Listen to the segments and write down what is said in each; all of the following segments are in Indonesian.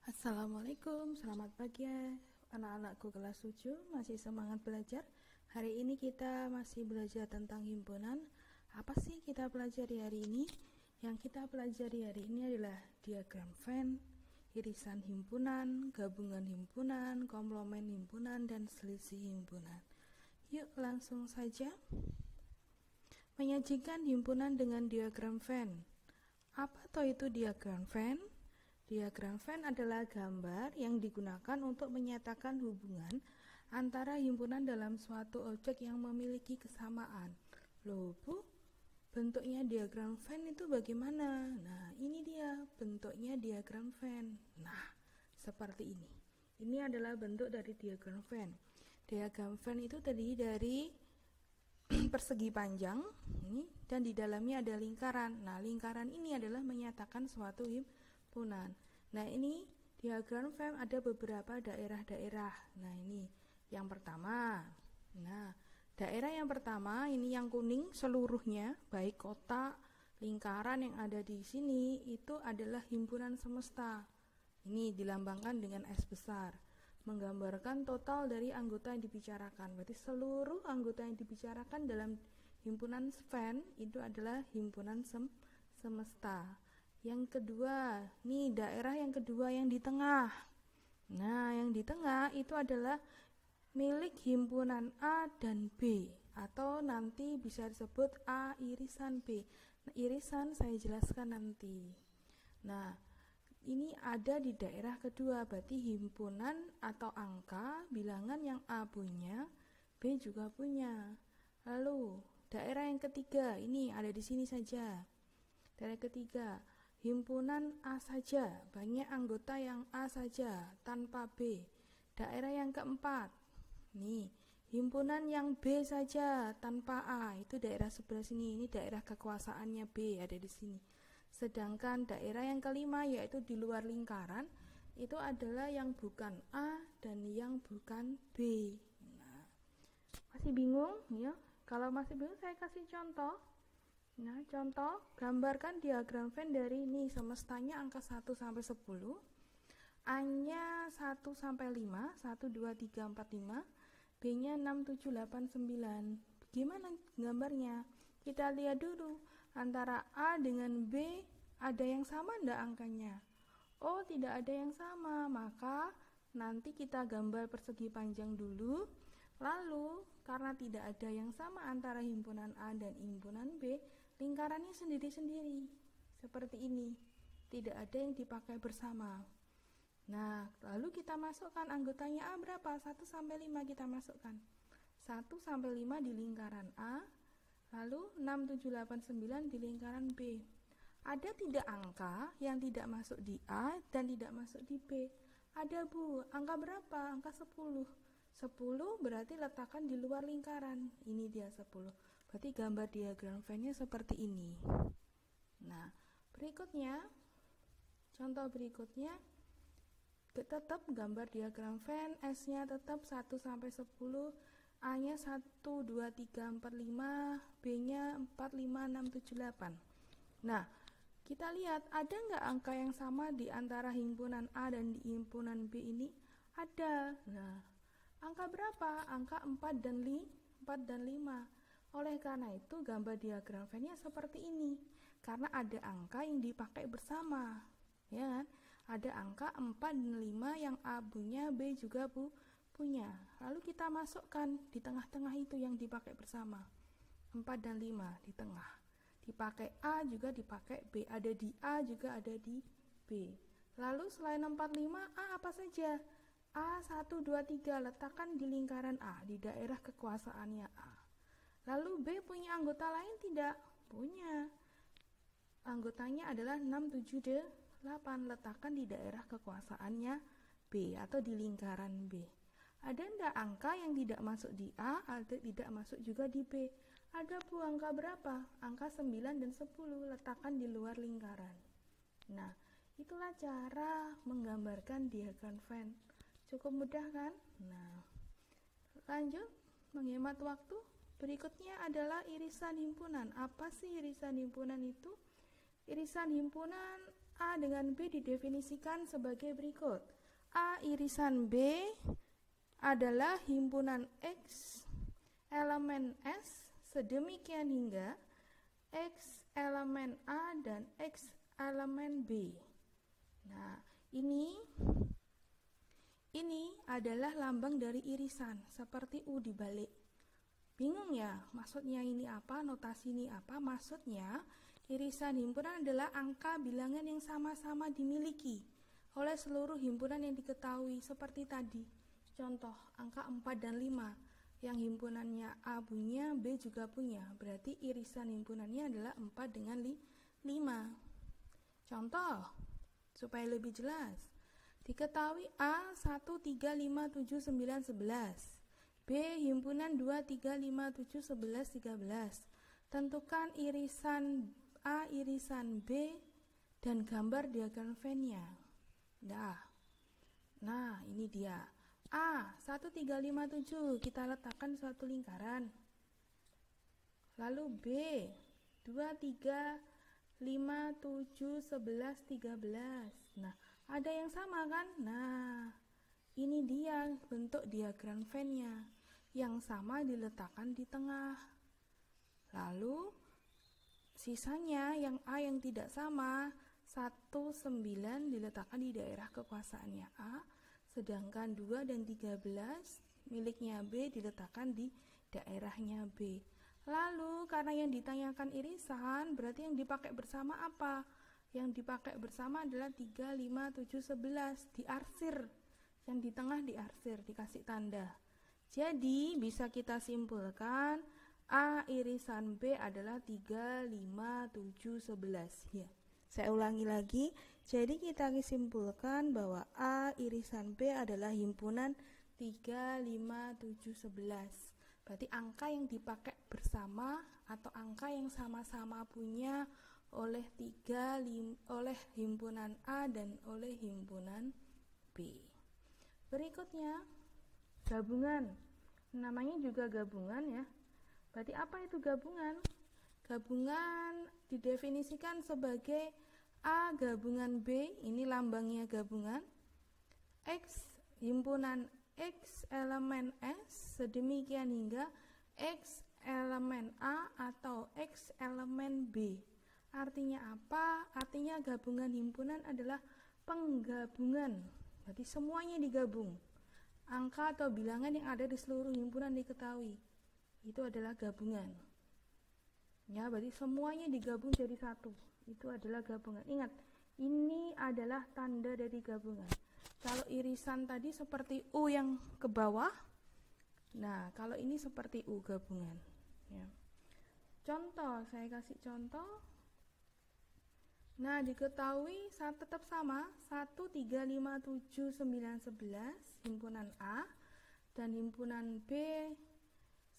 Assalamualaikum, selamat pagi ya anak-anakku kelas 7, masih semangat belajar? Hari ini kita masih belajar tentang himpunan. Apa sih kita pelajari hari ini? Yang kita pelajari hari ini adalah diagram Venn, irisan himpunan, gabungan himpunan, komplement himpunan, dan selisih himpunan. Yuk langsung saja. Menyajikan himpunan dengan diagram Venn. Apa toh itu diagram Venn? Diagram Venn adalah gambar yang digunakan untuk menyatakan hubungan antara himpunan dalam suatu objek yang memiliki kesamaan. Loh Bu, bentuknya diagram Venn itu bagaimana? Nah, ini dia bentuknya diagram Venn. Nah, seperti ini. Ini adalah bentuk dari diagram Venn. Diagram Venn itu terdiri dari persegi panjang ini, dan di dalamnya ada lingkaran. Nah, lingkaran ini adalah menyatakan suatu himpunan. Nah, ini diagram Venn ada beberapa daerah-daerah. Nah, ini yang pertama. Nah, daerah yang pertama ini yang kuning seluruhnya, baik kotak, lingkaran yang ada di sini itu adalah himpunan semesta. Ini dilambangkan dengan S besar, menggambarkan total dari anggota yang dibicarakan. Berarti seluruh anggota yang dibicarakan dalam himpunan Venn itu adalah himpunan semesta. Yang kedua, nih daerah yang kedua yang di tengah. Nah, yang di tengah itu adalah milik himpunan A dan B, atau nanti bisa disebut A irisan B. Nah, irisan saya jelaskan nanti. Nah, ini ada di daerah kedua, berarti himpunan atau angka bilangan yang A punya, B juga punya. Lalu daerah yang ketiga, ini ada di sini saja. Daerah ketiga, himpunan A saja, banyak anggota yang A saja, tanpa B. Daerah yang keempat, nih, himpunan yang B saja, tanpa A, itu daerah sebelah sini, ini daerah kekuasaannya B, ada di sini. Sedangkan daerah yang kelima, yaitu di luar lingkaran, itu adalah yang bukan A dan yang bukan B. Nah, masih bingung? Ya? Kalau masih bingung, saya kasih contoh. Nah, contoh, gambarkan diagram Venn dari ini, semestanya angka 1 sampai 10, A-nya 1 sampai 5, 1, 2, 3, 4, 5, B-nya 6, 7, 8, 9. Gimana gambarnya? Kita lihat dulu, antara A dengan B ada yang sama enggak angkanya? Oh, tidak ada yang sama, maka nanti kita gambar persegi panjang dulu. Lalu, karena tidak ada yang sama antara himpunan A dan himpunan B, lingkarannya sendiri-sendiri, seperti ini. Tidak ada yang dipakai bersama. Nah, lalu kita masukkan anggotanya A berapa? 1 sampai 5 kita masukkan. 1 sampai 5 di lingkaran A, lalu 6, 7, 8, 9 di lingkaran B. Ada tidak angka yang tidak masuk di A dan tidak masuk di B? Ada Bu, angka berapa? Angka 10. 10 berarti letakkan di luar lingkaran. Ini dia 10. Berarti gambar diagram Venn-nya seperti ini. Nah, berikutnya, contoh berikutnya, tetap gambar diagram Venn, S-nya tetap 1 sampai 10, A-nya 1, 2, 3, 4, 5, B-nya 4, 5, 6, 7, 8. Nah, kita lihat ada nggak angka yang sama di antara himpunan A dan di himpunan B ini? Ada. Nah, angka berapa? Angka 4 dan 5. Oleh karena itu gambar diagram Venn-nya seperti ini. Karena ada angka yang dipakai bersama. Ya kan? Ada angka 4 dan 5 yang A punya, B juga punya. Lalu kita masukkan di tengah-tengah itu yang dipakai bersama. 4 dan 5 di tengah. Dipakai A juga dipakai B. Ada di A juga ada di B. Lalu selain 4, 5, A apa saja? A 1, 2, 3 letakkan di lingkaran A, di daerah kekuasaannya A. Lalu B punya anggota lain tidak? Punya. Anggotanya adalah 6, 7, 8. Letakkan di daerah kekuasaannya B atau di lingkaran B. Ada enggak angka yang tidak masuk di A atau tidak masuk juga di B? Ada Bu, angka berapa? Angka 9 dan 10. Letakkan di luar lingkaran. Nah, itulah cara menggambarkan diagram Venn. Cukup mudah kan? Nah, lanjut menghemat waktu. Berikutnya adalah irisan himpunan. Apa sih irisan himpunan itu? Irisan himpunan A dengan B didefinisikan sebagai berikut. A irisan B adalah himpunan X elemen S sedemikian hingga X elemen A dan X elemen B. Nah, ini adalah lambang dari irisan, seperti U dibalik. Bingung ya, maksudnya ini apa, notasi ini apa? Maksudnya, irisan himpunan adalah angka bilangan yang sama-sama dimiliki oleh seluruh himpunan yang diketahui, seperti tadi. Contoh, angka 4 dan 5, yang himpunannya A punya, B juga punya. Berarti irisan himpunannya adalah 4 dengan 5. Contoh, supaya lebih jelas. Diketahui A 1, 3, 5, 7, 9, 11. B himpunan 2, 3, 5, 7, 11, 13. Tentukan irisan A, irisan B, dan gambar diagram Venn-nya. Nah, ini dia. A 1, 3, 5, 7 kita letakkan suatu lingkaran. Lalu B 2, 3, 5, 7, 11, 13. Nah, ada yang sama kan? Nah, ini dia bentuk diagram Venn-nya. Yang sama diletakkan di tengah. Lalu sisanya yang A yang tidak sama 1, 9 diletakkan di daerah kekuasaannya A, sedangkan 2 dan 13 miliknya B diletakkan di daerahnya B. Lalu karena yang ditanyakan irisan, berarti yang dipakai bersama apa? Yang dipakai bersama adalah 3, 5, 7, 11, diarsir. Yang di tengah diarsir, dikasih tanda. Jadi bisa kita simpulkan A irisan B adalah 3, 5, 7, 11. Ya. Saya ulangi lagi. Jadi kita simpulkan bahwa A irisan B adalah himpunan 3, 5, 7, 11. Berarti angka yang dipakai bersama atau angka yang sama-sama punya oleh oleh himpunan A dan oleh himpunan B. Berikutnya gabungan. Namanya juga gabungan ya. Berarti apa itu gabungan? Gabungan didefinisikan sebagai A gabungan B, ini lambangnya gabungan. X himpunan X elemen S sedemikian hingga X elemen A atau X elemen B. Artinya apa? Artinya gabungan himpunan adalah penggabungan. Berarti semuanya digabung. Angka atau bilangan yang ada di seluruh himpunan diketahui. Itu adalah gabungan. Ya, berarti semuanya digabung jadi satu. Itu adalah gabungan. Ingat, ini adalah tanda dari gabungan. Kalau irisan tadi seperti U yang ke bawah. Nah, kalau ini seperti U gabungan. Ya. Contoh, saya kasih contoh. Nah, diketahui tetap sama 1, 3, 5, 7, 9, 11 himpunan A dan himpunan B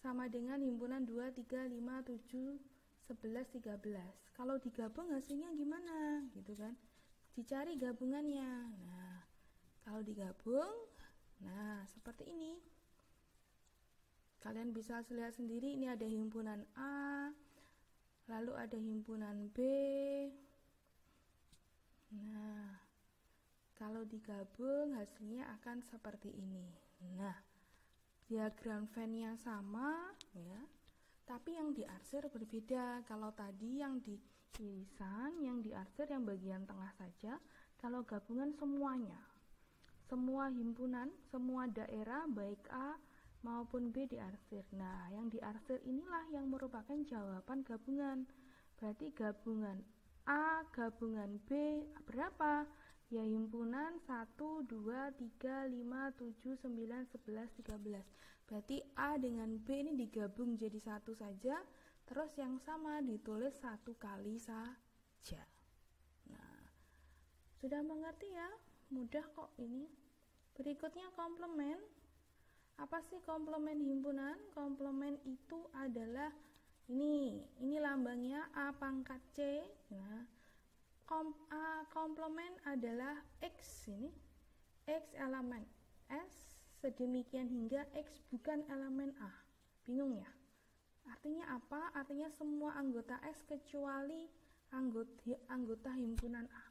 sama dengan himpunan 2, 3, 5, 7, 11, 13. Kalau digabung hasilnya gimana? Gitu kan? Dicari gabungannya. Nah, kalau digabung, nah seperti ini. Kalian bisa lihat sendiri, ini ada himpunan A, lalu ada himpunan B. Nah, kalau digabung hasilnya akan seperti ini. Nah, diagram Venn-nya sama ya, tapi yang diarsir berbeda. Kalau tadi yang di irisan, yang diarsir yang bagian tengah saja. Kalau gabungan semuanya, semua himpunan, semua daerah baik A maupun B diarsir. Nah, yang diarsir inilah yang merupakan jawaban gabungan. Berarti gabungan A gabungan B berapa? Ya himpunan 1, 2, 3, 5, 7, 9, 11, 13. Berarti A dengan B ini digabung jadi satu saja. Terus yang sama ditulis satu kali saja. Nah, sudah mengerti ya? Mudah kok ini. Berikutnya komplement. Apa sih komplement himpunan? Komplement itu adalah ini lambangnya A pangkat C. Nah, komplement adalah X ini. X elemen S sedemikian hingga X bukan elemen A. Bingung ya? Artinya apa? Artinya semua anggota S kecuali anggota himpunan A.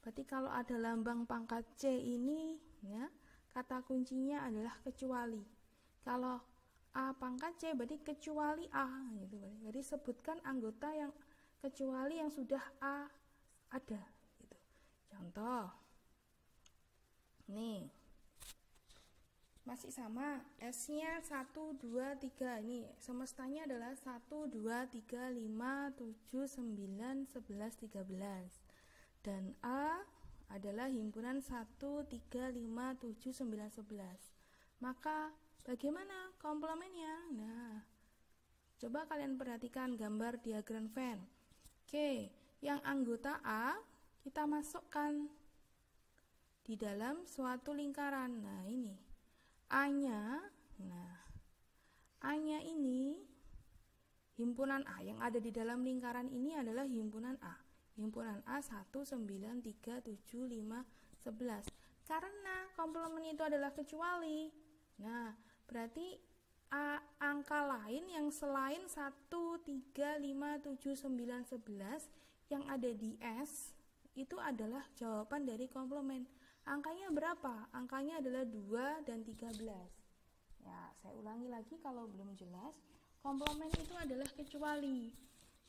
Berarti kalau ada lambang pangkat C ini, ya, kata kuncinya adalah kecuali. Kalau A pangkat C berarti kecuali A gitu. Jadi sebutkan anggota yang kecuali yang sudah A ada gitu. Contoh. Nih. Masih sama, S-nya 1 2 3. Ini semestanya adalah 1 2 3 5 7 9 11 13. Dan A adalah himpunan 1 3 5 7 9 11. Maka bagaimana komplemennya? Nah, coba kalian perhatikan gambar diagram Venn. Oke, yang anggota A kita masukkan di dalam suatu lingkaran. Nah, ini A-nya. Nah, A-nya ini himpunan A yang ada di dalam lingkaran ini adalah himpunan A. Himpunan A 1 9 3 7 5 11. Karena komplement itu adalah kecuali. Nah, berarti angka lain yang selain 1 3 5 7 9 11 yang ada di S itu adalah jawaban dari komplement. Angkanya berapa? Angkanya adalah 2 dan 13. Ya, saya ulangi lagi kalau belum jelas. Komplement itu adalah kecuali.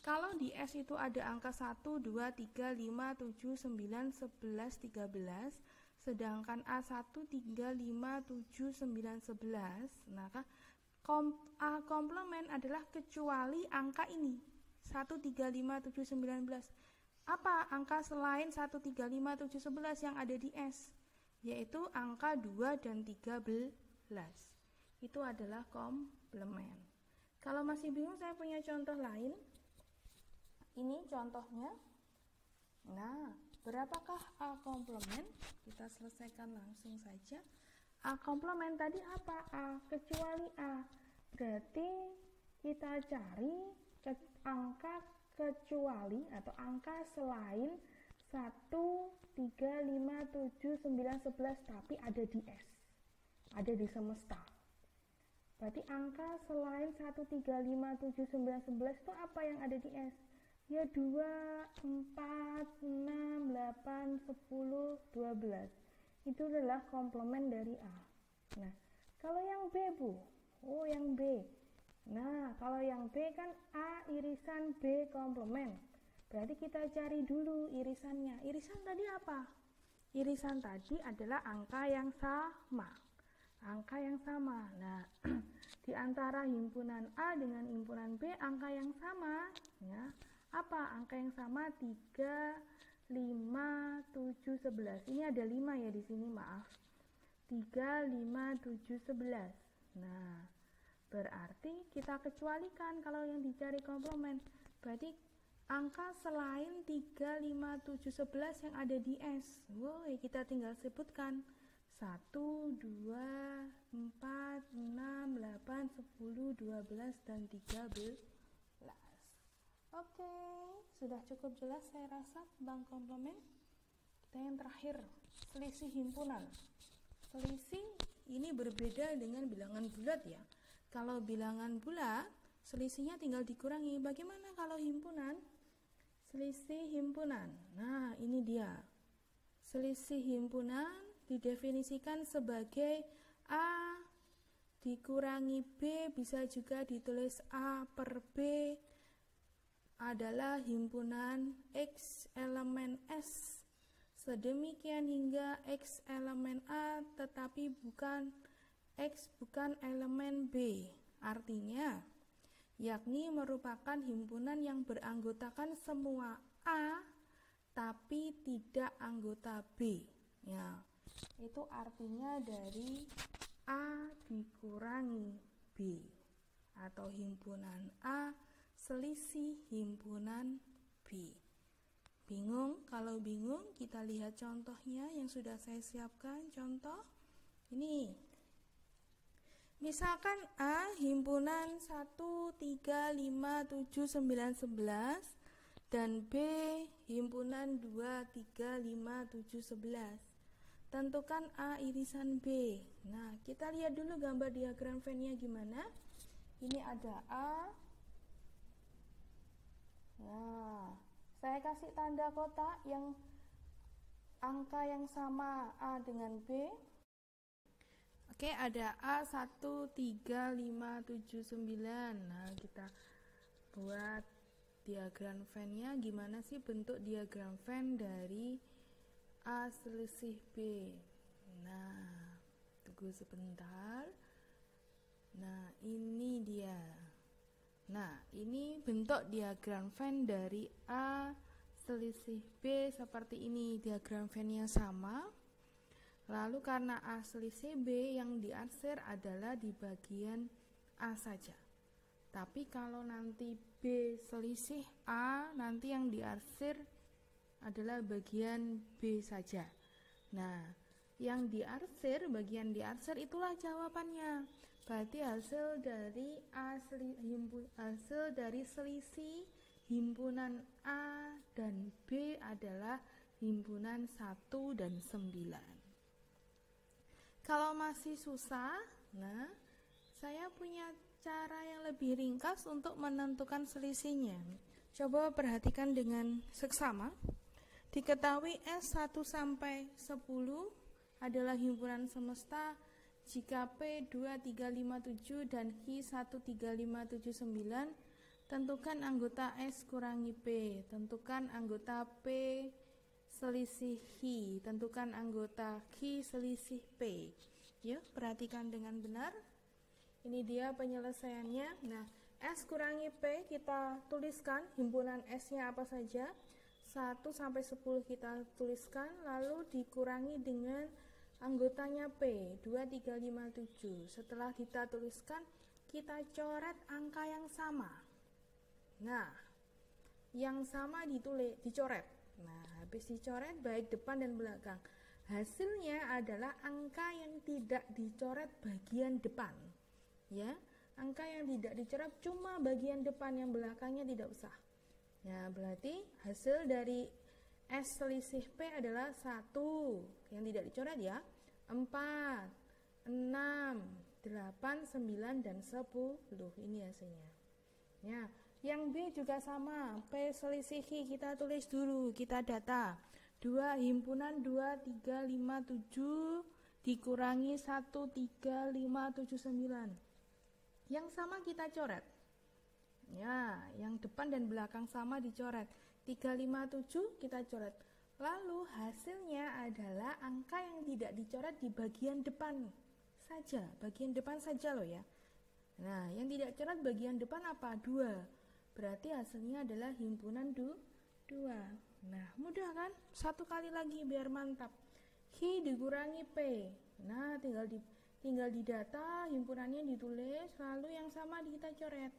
Kalau di S itu ada angka 1, 2, 3, 5, 7, 9, 11, 13, sedangkan A1, 3, 5, 7, 9, 11, maka A komplement adalah kecuali angka ini, 1, 3, 5, 7, 19. Apa angka selain 1, 3, 5, 7, 11 yang ada di S? Yaitu angka 2 dan 13. Itu adalah komplement. Kalau masih bingung, saya punya contoh lain. Ini contohnya. Nah, berapakah A komplement? Kita selesaikan langsung saja. A komplement tadi apa? A kecuali A. Berarti kita cari angka kecuali atau angka selain 1, 3, 5, 7, 9, 11 tapi ada di S. Ada di semesta. Berarti angka selain 1, 3, 5, 7, 9, 11 itu apa yang ada di S? Ya 2, 4, 6, 8, 10, 12. Itu adalah komplement dari A. Nah, kalau yang B, Bu. Oh, yang B. Nah, kalau yang B kan A irisan B komplement. Berarti kita cari dulu irisannya. Irisan tadi apa? Irisan tadi adalah angka yang sama. Angka yang sama. Nah, di antara himpunan A dengan himpunan B, angka yang sama, ya. Apa angka yang sama? 3, 5, 7, 11. Ini ada 5 ya di sini, maaf. 3, 5, 7, 11. Nah, berarti kita kecualikan kalau yang dicari komplement. Berarti angka selain 3, 5, 7, 11 yang ada di S. Woi, kita tinggal sebutkan. 1, 2, 4, 6, 8, 10, 12, dan 13. Oke, sudah cukup jelas saya rasa tentang komplement. Kita yang terakhir, selisih himpunan. Selisih ini berbeda dengan bilangan bulat ya. Kalau bilangan bulat, selisihnya tinggal dikurangi. Bagaimana kalau himpunan? Selisih himpunan. Nah, ini dia. Selisih himpunan didefinisikan sebagai A dikurangi B, bisa juga ditulis A per B adalah himpunan X elemen S, sedemikian hingga X elemen A tetapi bukan X bukan elemen B. Artinya, yakni merupakan himpunan yang beranggotakan semua A tapi tidak anggota B. Ya, itu artinya dari A dikurangi B atau himpunan A selisih himpunan B. Bingung? Kalau bingung, kita lihat contohnya yang sudah saya siapkan. Contoh ini. Misalkan A himpunan 1, 3, 5, 7, 9, 11 dan B himpunan 2, 3, 5, 7, 11. Tentukan A irisan B. Nah, kita lihat dulu gambar diagram Venn-nya gimana. Ini ada A. Nah, saya kasih tanda kotak yang angka yang sama A dengan B. Oke, ada A 13579. Nah, kita buat diagram Venn-nya. Gimana sih bentuk diagram Venn dari A selisih B? Nah, tunggu sebentar. Nah, ini dia. Nah, ini bentuk diagram Venn dari A selisih B seperti ini. Diagram Venn-nya sama. Lalu karena A selisih B, yang diarsir adalah di bagian A saja. Tapi kalau nanti B selisih A, nanti yang diarsir adalah bagian B saja. Nah, yang diarsir, bagian diarsir itulah jawabannya. Berarti hasil dari selisih himpunan A dan B adalah himpunan 1 dan 9. Kalau masih susah, nah, saya punya cara yang lebih ringkas untuk menentukan selisihnya. Coba perhatikan dengan seksama. Diketahui S1 sampai 10 adalah himpunan semesta jika P 2357 dan Q 13579. Tentukan anggota S kurangi P. Tentukan anggota P selisih Q. Tentukan anggota Q selisih P. Yuk, perhatikan dengan benar. Ini dia penyelesaiannya. Nah, S kurangi P kita tuliskan himpunan S-nya apa saja. 1 sampai 10 kita tuliskan, lalu dikurangi dengan anggotanya P 2357. Setelah kita tuliskan, kita coret angka yang sama. Nah, yang sama dicoret. Nah, habis dicoret baik depan dan belakang. Hasilnya adalah angka yang tidak dicoret bagian depan. Ya, angka yang tidak dicoret cuma bagian depan, yang belakangnya tidak usah. Ya, berarti hasil dari S selisih P adalah 1 yang tidak dicoret ya. 4, 6, 8, 9 dan 10. Ini hasilnya. Ya, yang B juga sama, P selisih Q kita tulis dulu, kita data 2 himpunan 2357 dikurangi 13579. Yang sama kita coret. Ya, yang depan dan belakang sama dicoret. 357 kita coret. Lalu hasilnya adalah angka yang tidak dicoret di bagian depan saja, bagian depan saja loh ya. Nah, yang tidak coret bagian depan apa? 2. Berarti hasilnya adalah himpunan 2. Nah, mudah kan? Satu kali lagi biar mantap. Q dikurangi P. Nah, tinggal didata, himpunannya ditulis, lalu yang sama kita coret.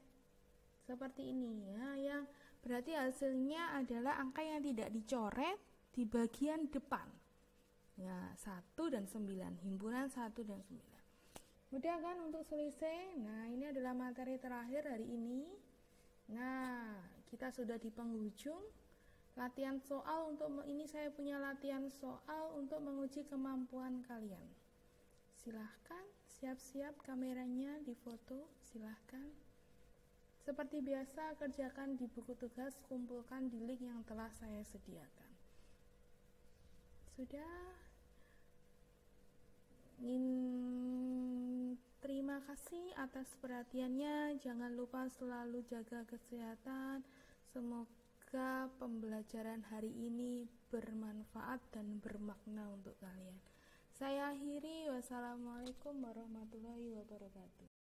Seperti ini ya, yang berarti hasilnya adalah angka yang tidak dicoret di bagian depan. Ya, 1 dan 9, himpunan 1 dan 9. Mudah kan untuk selisih? Nah, ini adalah materi terakhir hari ini. Nah, kita sudah di penghujung latihan soal. Untuk ini saya punya latihan soal untuk menguji kemampuan kalian. Silahkan siap-siap kameranya difoto, silahkan. Seperti biasa, kerjakan di buku tugas, kumpulkan di link yang telah saya sediakan. Sudah? Terima kasih atas perhatiannya. Jangan lupa selalu jaga kesehatan. Semoga pembelajaran hari ini bermanfaat dan bermakna untuk kalian. Saya akhiri. Wassalamualaikum warahmatullahi wabarakatuh.